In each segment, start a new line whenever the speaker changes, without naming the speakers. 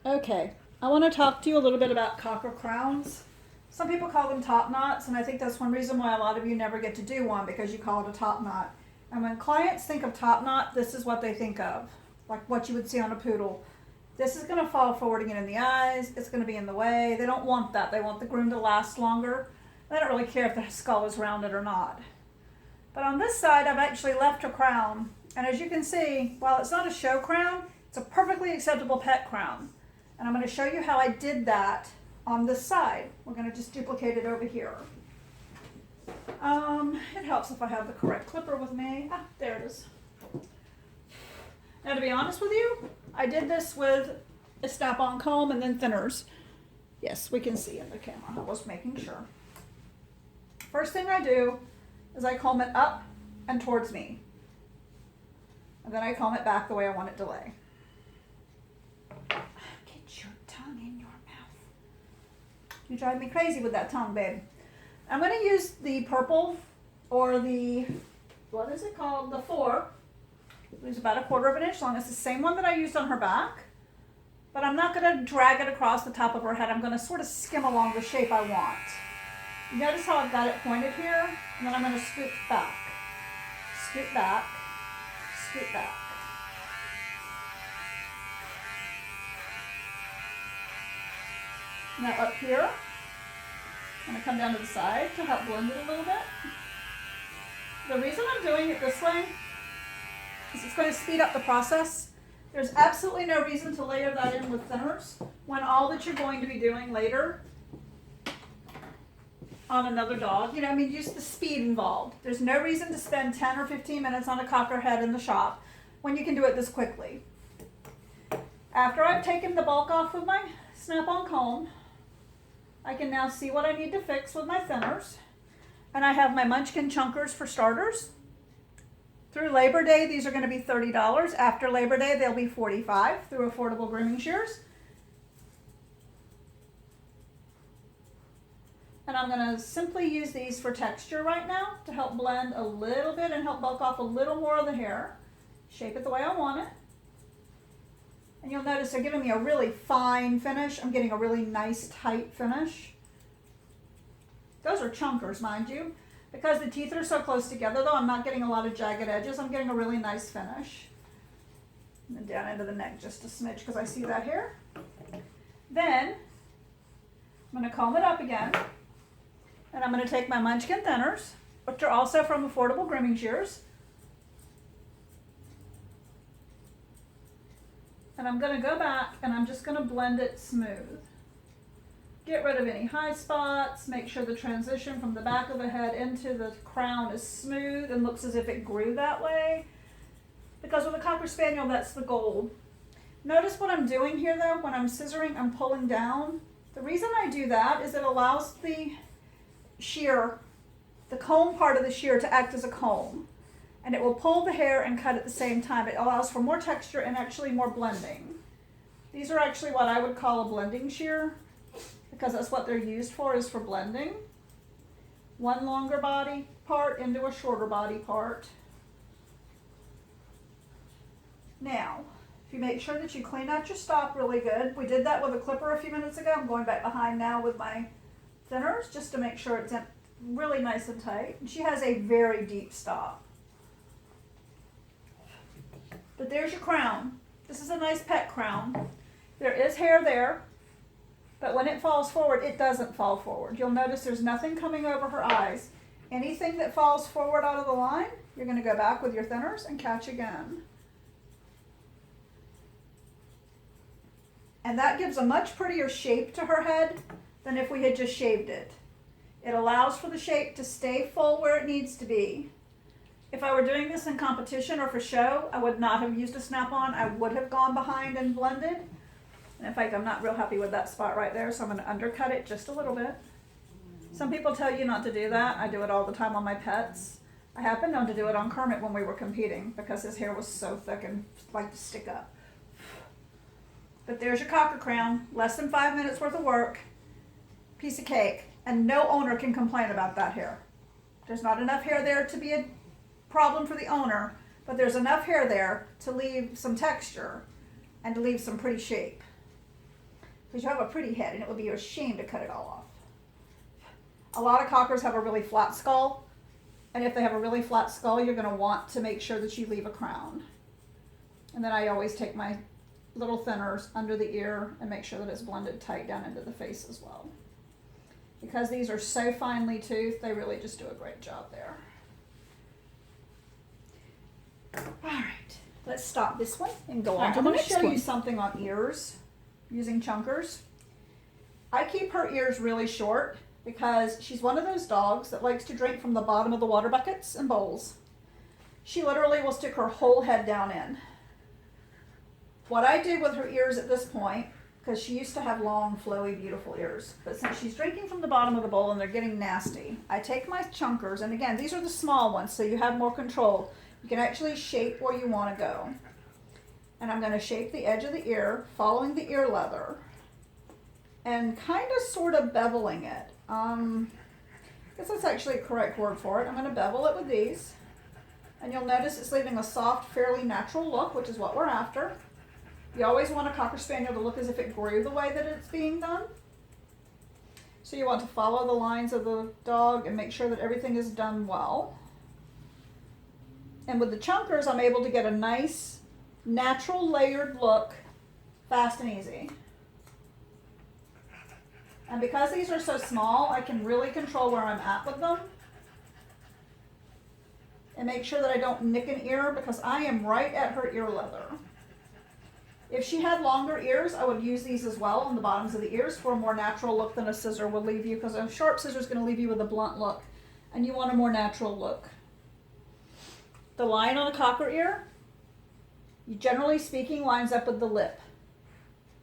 Okay, I want to talk to you a little bit about cocker crowns. Some people call them top knots, and I think that's one reason why a lot of you never get to do one, because you call it a top knot. And when clients think of top knot, this is what they think of, like what you would see on a poodle. This is going to fall forward and get in the eyes. It's going to be in the way. They don't want that. They want the groom to last longer. They don't really care if the skull is rounded or not. But on this side, I've actually left a crown. And as you can see, while it's not a show crown, it's a perfectly acceptable pet crown. And I'm going to show you how I did that on this side. We're going to just duplicate it over here. It helps if I have the correct clipper with me. Ah, there it is. Now, to be honest with you, I did this with a snap-on comb and then thinners. Yes, we can see in the camera. I was making sure. First thing I do is I comb it up and towards me. And then I comb it back the way I want it to lay. Get your tongue in your mouth. You drive me crazy with that tongue, babe. I'm going to use the purple, or the, what is it called? The 4. It's about 1/4 inch long. It's the same one that I used on her back. But I'm not going to drag it across the top of her head. I'm going to sort of skim along the shape I want. Notice how I've got it pointed here, and then I'm going to scoop back. Scoop back. Scoop back. Now up here, I'm going to come down to the side to help blend it a little bit. The reason I'm doing it this way is it's going to speed up the process. There's absolutely no reason to layer that in with thinners when all that you're going to be doing later on another dog, just the speed involved. There's no reason to spend 10 or 15 minutes on a cocker head in the shop when you can do it this quickly. After I've taken the bulk off with my snap-on comb, I can now see what I need to fix with my thinners. And I have my Munchkin chunkers for starters. Through Labor Day, these are going to be $30. After Labor Day, they'll be $45 through Affordable Grooming Shears. And I'm going to simply use these for texture right now to help blend a little bit and help bulk off a little more of the hair. Shape it the way I want it. And you'll notice they're giving me a really fine finish. I'm getting a really nice tight finish. Those are chunkers, mind you. Because the teeth are so close together though, I'm not getting a lot of jagged edges. I'm getting a really nice finish. And then down into the neck just a smidge because I see that hair. Then I'm going to comb it up again. And I'm going to take my Munchkin thinners, which are also from Affordable Grooming Shears. And I'm going to go back and I'm just going to blend it smooth. Get rid of any high spots. Make sure the transition from the back of the head into the crown is smooth and looks as if it grew that way. Because with a Cocker Spaniel, that's the goal. Notice what I'm doing here though. When I'm scissoring, I'm pulling down. The reason I do that is it allows the shear, the comb part of the shear, to act as a comb. And it will pull the hair and cut at the same time. It allows for more texture and actually more blending. These are actually what I would call a blending shear, because that's what they're used for, is for blending. One longer body part into a shorter body part. Now, if you make sure that you clean out your stop really good. We did that with a clipper a few minutes ago. I'm going back behind now with my thinners just to make sure it's really nice and tight. And she has a very deep stop. But there's your crown. This is a nice pet crown. There is hair there, but when it falls forward, it doesn't fall forward. You'll notice there's nothing coming over her eyes. Anything that falls forward out of the line, you're going to go back with your thinners and catch again. And that gives a much prettier shape to her head than if we had just shaved it. It allows for the shape to stay full where it needs to be. If I were doing this in competition or for show, I would not have used a snap-on. I would have gone behind and blended. And in fact, I'm not real happy with that spot right there, so I'm going to undercut it just a little bit. Some people tell you not to do that. I do it all the time on my pets. I have been known to do it on Kermit when we were competing because his hair was so thick and like to stick up. But there's your cocker crown. Less than 5 minutes worth of work. Piece of cake. And no owner can complain about that hair. There's not enough hair there to be a problem for the owner, but there's enough hair there to leave some texture and to leave some pretty shape. because you have a pretty head and it would be a shame to cut it all off. A lot of cockers have a really flat skull, and if they have a really flat skull, you're going to want to make sure that you leave a crown. And then I always take my little thinners under the ear and make sure that it's blended tight down into the face as well. Because these are so finely toothed, they really just do a great job there. All right, let's stop this one and go on to the next one. I'm going to show you something on ears using chunkers. I keep her ears really short because she's one of those dogs that likes to drink from the bottom of the water buckets and bowls. She literally will stick her whole head down in. What I do with her ears at this point, because she used to have long, flowy, beautiful ears, but since she's drinking from the bottom of the bowl and they're getting nasty, I take my chunkers, and again, these are the small ones, so you have more control. You can actually shape where you want to go. And I'm going to shape the edge of the ear, following the ear leather, and kind of sort of beveling it. I guess that's actually a correct word for it. I'm going to bevel it with these, and you'll notice it's leaving a soft, fairly natural look, which is what we're after. You always want a Cocker Spaniel to look as if it grew the way that it's being done. So you want to follow the lines of the dog and make sure that everything is done well. And with the chunkers, I'm able to get a nice, natural layered look, fast and easy. And because these are so small, I can really control where I'm at with them. And make sure that I don't nick an ear because I am right at her ear leather. If she had longer ears, I would use these as well on the bottoms of the ears for a more natural look than a scissor will leave you, because a sharp scissor is going to leave you with a blunt look, and you want a more natural look. The line on a cocker ear, generally speaking, lines up with the lip.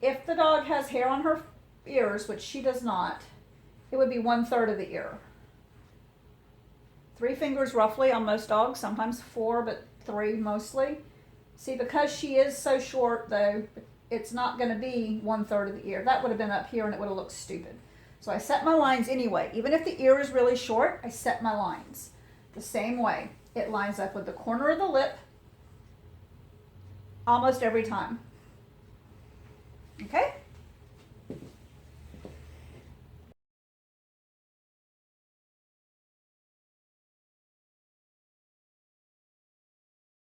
If the dog has hair on her ears, which she does not, it would be 1/3 of the ear. 3 fingers roughly on most dogs, sometimes 4, but 3 mostly. See, because she is so short, though, it's not going to be 1/3 of the ear. That would have been up here and it would have looked stupid. So I set my lines anyway. Even if the ear is really short, I set my lines the same way. It lines up with the corner of the lip almost every time. Okay?